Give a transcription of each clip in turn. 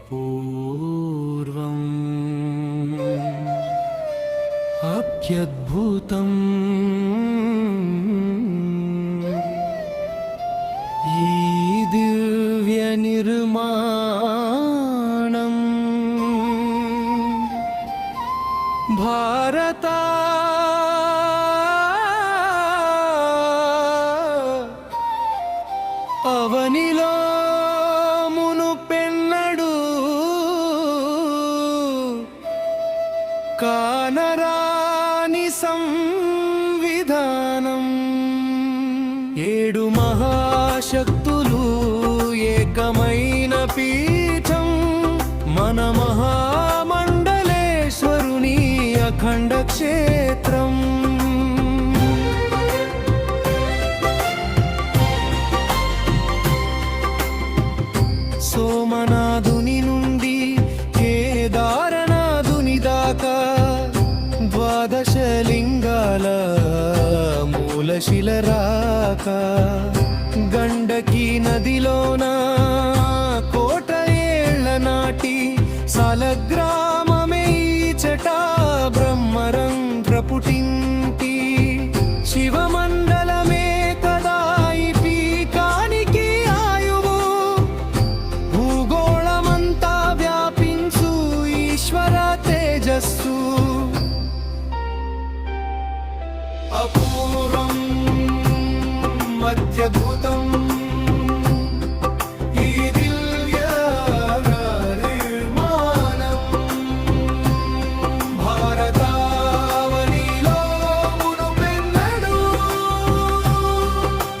అపూర్వం అత్యద్భుతం ఈ దివ్య నిర్మాణం భారత అవనిలో మునుపెన్నడు కానరాని సంవిధానం ఏడు మహాశక్తులు ఏకమైన పీఠం మన మహామండలేశ్వరుని అఖండ క్షేత్రం సోమనాథుని నుండి కేదారనాథుని దాకా ద్వాదశ లింగాల మూలశిల రాక గండకీ నదిలోన కోట ఏళ్ల నాటి సాలగ్రామమే ఈచట బ్రహ్మరంధ్ర పుటింటి శివమండలమే కదా ఈ పీకానికి ఆయువు భూగోళమంతా వ్యాపించు ఈశ్వర తేజస్సు అపూర్వం అత్యద్భుతం ఈ దివ్య నిర్మాణం భారతావనిలో మునుపెన్నడు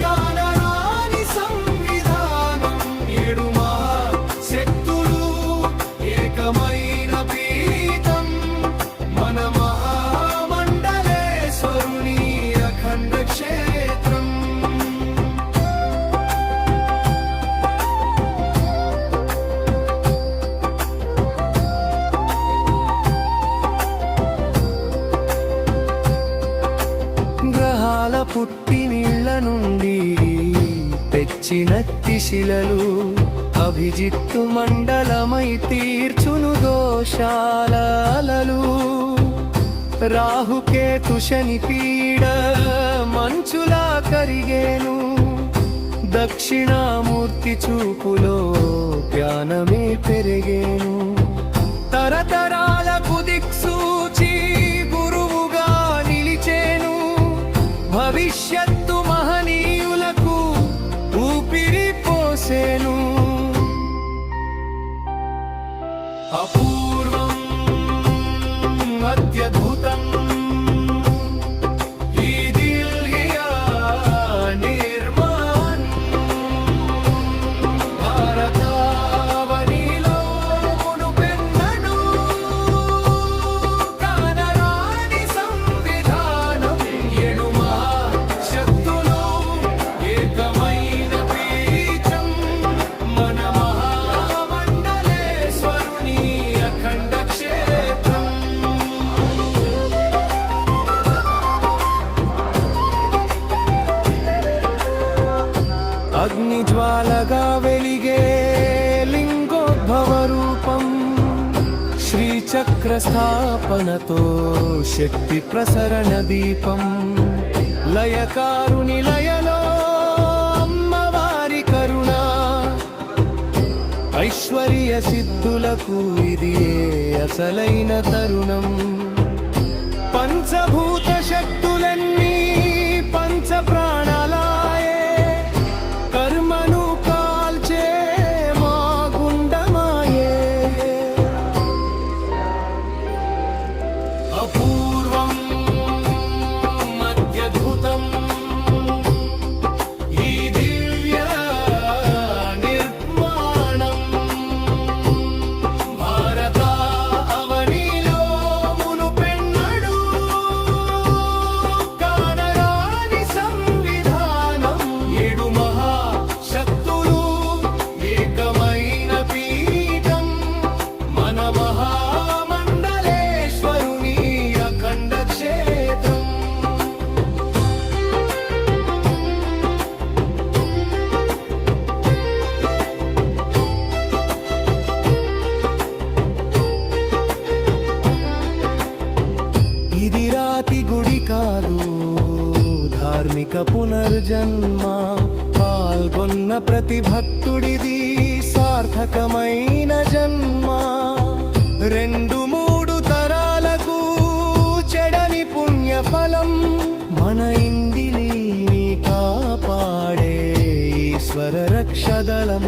కానరాని సంవిధానం ఏడు మహాశక్తులు ఏకమైన పీఠం మన మహామండలేశ్వరుని అఖండ క్షేత్రం గ్రహాల పుట్టినీళ్ల నుండి తెచ్చినట్టి శిలలు అభిజిత్తు మండలమై తీర్చును దోషాల అలలు రాహుకేతు శని పీడ మంచులా కరిగేను దక్షిణామూర్తి చూపులో జ్ఞానమే పెరిగేను తరతరాలకు దిక్సూచి గురువుగా నిలిచేను భవిష్యత్తు మహనీయులకు ఊపిరి పోసేను అపూర్వం అత్యద్భుతం ఈ దివ్య నిర్మాణం భారతావనిలో మునుపెన్నడు కానరాని సంవిధానం ఏడు మహాశక్తులు ఏకమైన పీఠం మన మహామండలేశ్వరుని అఖండ క్షేత్రం అగ్నిజ్వాలగా వెలిగే లింగోద్భవ రూపం శ్రీచక్ర స్థాపనతో శక్తి ప్రసరణ దీపం లయకారుని లయలో అమ్మవారి కరుణ ఐశ్వర్య సిద్ధులకు ఇది అసలైన తరుణం పంచభూత శక్తులన్నీ పంచ ప్రాణాలాయే కర్మను కాల్చే మా గుండమాయే అపూర్వం అత్యద్భుతం ఈ దివ్య నిర్మాణం భారతావనిలో మునుపెన్నడు కానరాని సంవిధానం జన్మ పాల్గొన్న ప్రతి భక్తుడిది సార్థకమైన జన్మ రెండు మూడు తరాలకు చెడని పుణ్యఫలం మన ఇంటిని కాపాడే ఈశ్వర రక్షదలం